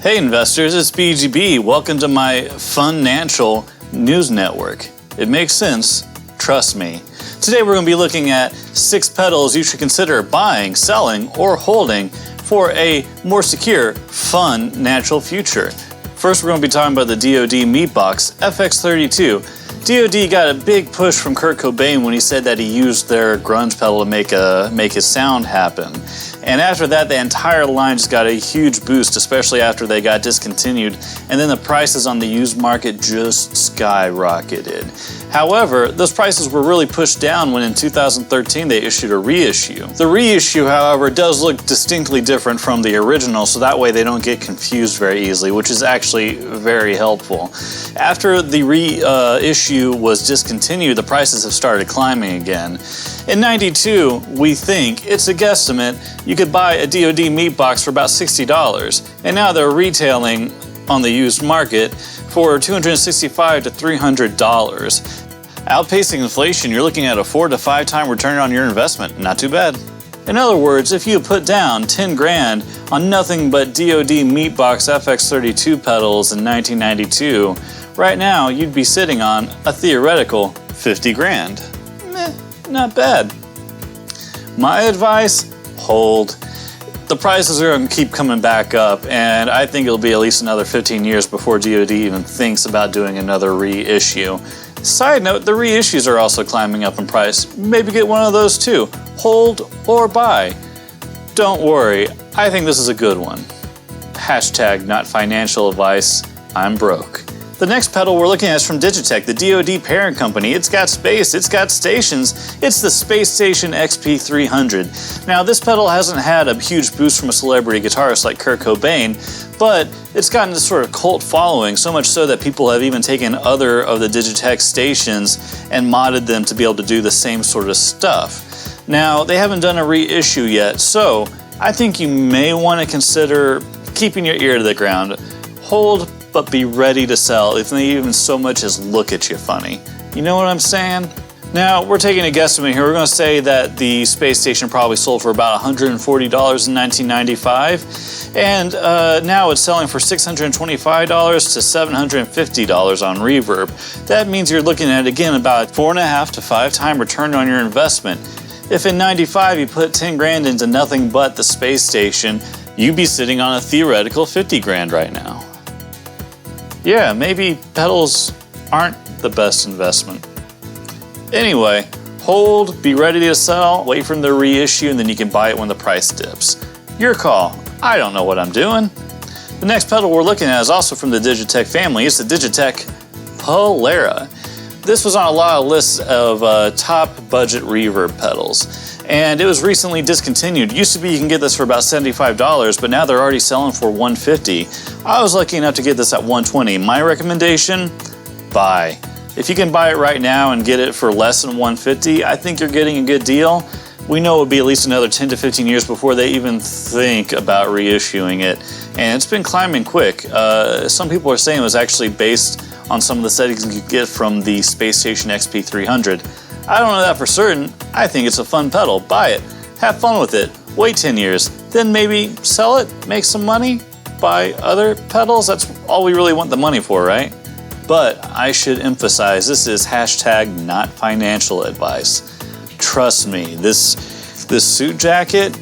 Hey investors, it's BGB. Welcome to my financial news network. It makes sense, trust me. Today we're going to be looking at 6 pedals you should consider buying, selling, or holding for a more secure, fun, natural future. First we're going to be talking about the DOD Meatbox FX32. DOD got a big push from Kurt Cobain when he said that he used their grunge pedal to make his sound happen. And after that, the entire line just got a huge boost, especially after they got discontinued, and then the prices on the used market just skyrocketed. However, those prices were really pushed down when in 2013 they issued a reissue. The reissue, however, does look distinctly different from the original, so that way they don't get confused very easily, which is actually very helpful. After the reissue was discontinued, the prices have started climbing again. In '92, we think, it's a guesstimate, you could buy a DOD Meatbox for about $60, and now they're retailing on the used market for $265 to $300. Outpacing inflation, you're looking at a 4 to 5 time return on your investment. Not too bad. In other words, if you put down 10 grand on nothing but DOD Meatbox FX32 pedals in 1992, right now you'd be sitting on a theoretical 50 grand. Not bad. My advice, hold. The prices are going to keep coming back up, and I think it'll be at least another 15 years before DOD even thinks about doing another reissue. Side note, the reissues are also climbing up in price. Maybe get one of those too. Hold or buy. Don't worry, I think this is a good one. Hashtag not financial advice, I'm broke. The next pedal we're looking at is from Digitech, the DOD parent company. It's got space, it's got stations. It's the Space Station XP300. Now, this pedal hasn't had a huge boost from a celebrity guitarist like Kurt Cobain, but it's gotten this sort of cult following, so much so that people have even taken other of the Digitech stations and modded them to be able to do the same sort of stuff. Now, they haven't done a reissue yet, so I think you may want to consider keeping your ear to the ground. Hold, but be ready to sell if they even so much as look at you funny. You know what I'm saying? Now, we're taking a guesstimate here. We're going to say that the space station probably sold for about $140 in 1995, and now it's selling for $625 to $750 on Reverb. That means you're looking at, again, about 4.5 to 5 time return on your investment. If in 95 you put 10 grand into nothing but the space station, you'd be sitting on a theoretical 50 grand right now. Yeah, maybe pedals aren't the best investment. Anyway, hold, be ready to sell, wait for them to reissue, and then you can buy it when the price dips. Your call. I don't know what I'm doing. The next pedal we're looking at is also from the Digitech family. It's the Digitech Polara. This was on a lot of lists of top budget reverb pedals, and it was recently discontinued. Used to be you can get this for about $75, but now they're already selling for $150. I was lucky enough to get this at $120. My recommendation, buy. If you can buy it right now and get it for less than $150, I think you're getting a good deal. We know it would be at least another 10 to 15 years before they even think about reissuing it, and it's been climbing quick. Some people are saying it was actually based on some of the settings you could get from the Space Station XP300. I don't know that for certain. I think it's a fun pedal. Buy it. Have fun with it. Wait 10 years. Then maybe sell it, make some money, buy other pedals. That's all we really want the money for, right? But I should emphasize, this is hashtag not financial advice. Trust me, this suit jacket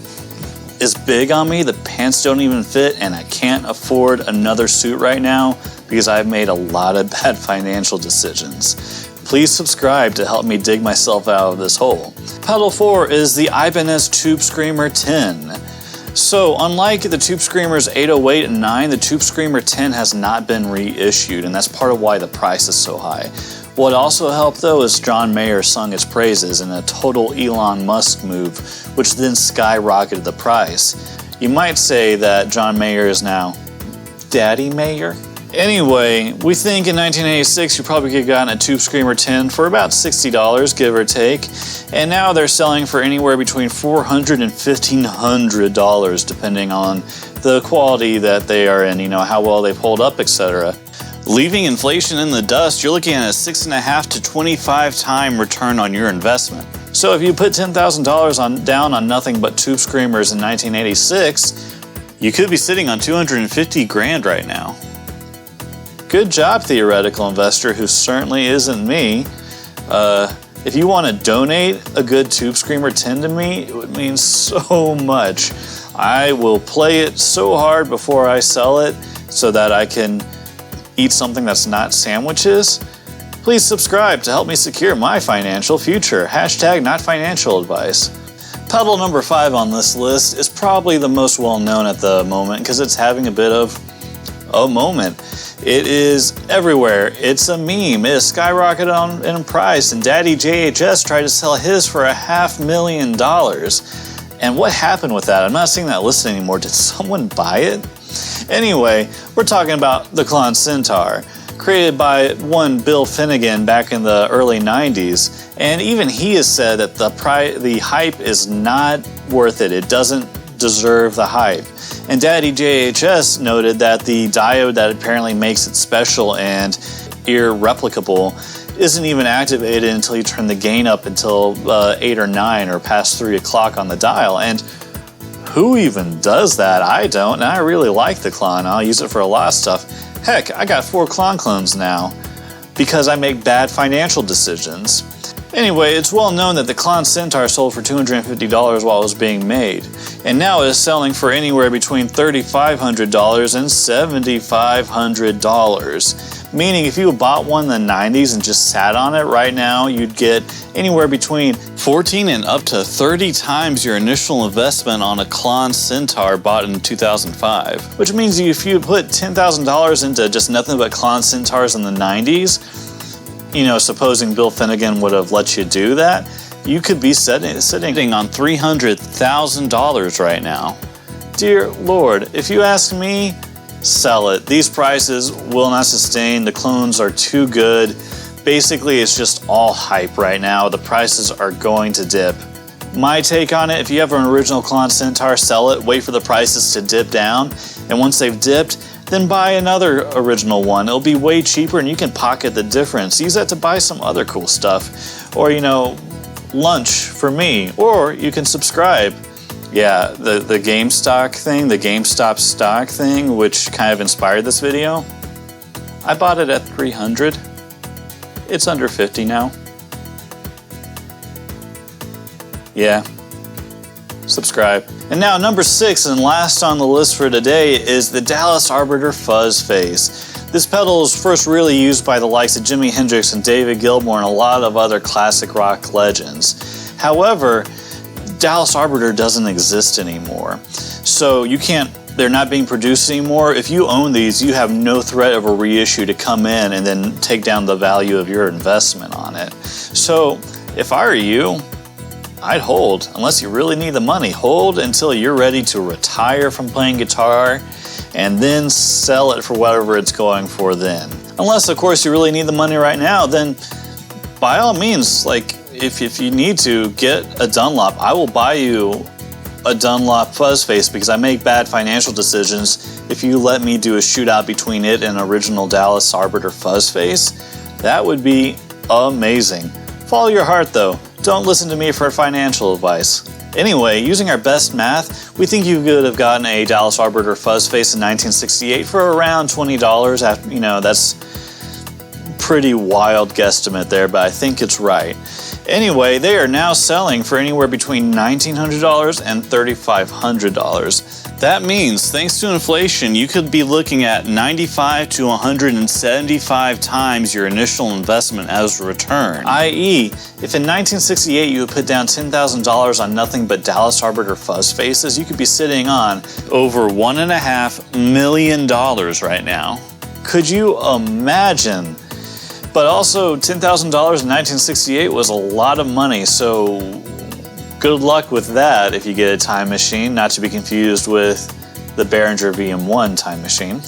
is big on me. The pants don't even fit, and I can't afford another suit right now because I've made a lot of bad financial decisions. Please subscribe to help me dig myself out of this hole. Pedal 4 is the Ibanez TubeScreamer 10. So unlike the TubeScreamers 808 and 9, the TubeScreamer 10 has not been reissued, and that's part of why the price is so high. What also helped though is John Mayer sung its praises in a total Elon Musk move, which then skyrocketed the price. You might say that John Mayer is now Daddy Mayer? Anyway, we think in 1986 you probably could have gotten a TubeScreamer 10 for about $60, give or take, and now they're selling for anywhere between $400 and $1,500 depending on the quality that they are in, you know, how well they've held up, etc. Leaving inflation in the dust, you're looking at a 6.5 to 25 time return on your investment. So if you put $10,000 down on nothing but TubeScreamers in 1986, you could be sitting on 250 grand right now. Good job, theoretical investor, who certainly isn't me. If you want to donate a good TubeScreamer 10 to me, it would mean so much. I will play it so hard before I sell it so that I can eat something that's not sandwiches. Please subscribe to help me secure my financial future. Hashtag not financial advice. Pedal number 5 on this list is probably the most well known at the moment because it's having a bit of a moment. It is everywhere. It's a meme. It has skyrocketed in price, and Daddy JHS tried to sell his for $500,000. And what happened with that? I'm not seeing that listed anymore. Did someone buy it? Anyway, we're talking about the Klon Centaur, created by one Bill Finnegan back in the early 90s. And even he has said that the hype is not worth it. It doesn't deserve the hype. And Daddy JHS noted that the diode that apparently makes it special and irreplicable isn't even activated until you turn the gain up until 8 or 9 or past 3 o'clock on the dial. And who even does that? I don't, and I really like the Klon. I'll use it for a lot of stuff. Heck, I got 4 Klon clones now because I make bad financial decisions. Anyway, it's well known that the Klon Centaur sold for $250 while it was being made, and now it is selling for anywhere between $3,500 and $7,500. Meaning if you bought one in the 90s and just sat on it right now, you'd get anywhere between 14 and up to 30 times your initial investment on a Klon Centaur bought in 2005. Which means if you put $10,000 into just nothing but Klon Centaurs in the 90s, you know, supposing Bill Finnegan would have let you do that, you could be sitting on $300,000 right now. Dear Lord, if you ask me, sell it. These prices will not sustain. The clones are too good. Basically, it's just all hype right now. The prices are going to dip. My take on it, if you have an original Klon Centaur, sell it, wait for the prices to dip down, and once they've dipped, then buy another original one. It'll be way cheaper and you can pocket the difference. Use that to buy some other cool stuff. Or, you know, lunch for me. Or you can subscribe. Yeah, the GameStop thing, the GameStop stock thing, which kind of inspired this video. I bought it at $300. It's under $50 now. Yeah. Subscribe. And now number 6 and last on the list for today is the Dallas Arbiter Fuzz Face. This pedal was first really used by the likes of Jimi Hendrix and David Gilmour and a lot of other classic rock legends. However, Dallas Arbiter doesn't exist anymore. So they're not being produced anymore. If you own these, you have no threat of a reissue to come in and then take down the value of your investment on it. So if I were you, I'd hold, unless you really need the money. Hold until you're ready to retire from playing guitar and then sell it for whatever it's going for then. Unless, of course, you really need the money right now, then by all means, like if you need to get a Dunlop, I will buy you a Dunlop Fuzz Face because I make bad financial decisions. If you let me do a shootout between it and original Dallas Arbiter Fuzz Face, that would be amazing. Follow your heart though. Don't listen to me for financial advice. Anyway, using our best math, we think you could have gotten a Dallas Arbiter Fuzz Face in 1968 for around $20. After, you know, that's pretty wild guesstimate there, but I think it's right. Anyway, they are now selling for anywhere between $1,900 and $3,500. That means, thanks to inflation, you could be looking at 95 to 175 times your initial investment as a return. I.e., if in 1968 you would put down $10,000 on nothing but Dallas Arbiter Fuzz Faces, you could be sitting on over $1.5 million right now. Could you imagine? But also, $10,000 in 1968 was a lot of money, so good luck with that if you get a time machine, not to be confused with the Behringer VM1 time machine.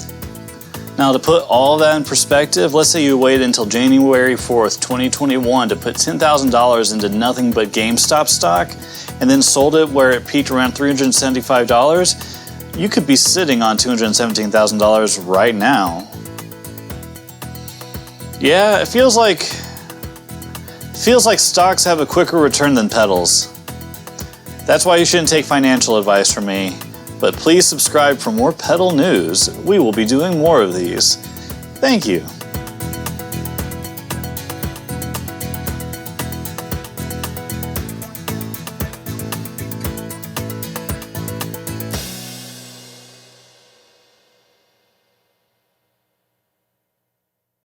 Now, to put all that in perspective, let's say you waited until January 4th, 2021 to put $10,000 into nothing but GameStop stock and then sold it where it peaked around $375, you could be sitting on $217,000 right now. Yeah, it feels like stocks have a quicker return than pedals. That's why you shouldn't take financial advice from me. But please subscribe for more pedal news. We will be doing more of these. Thank you.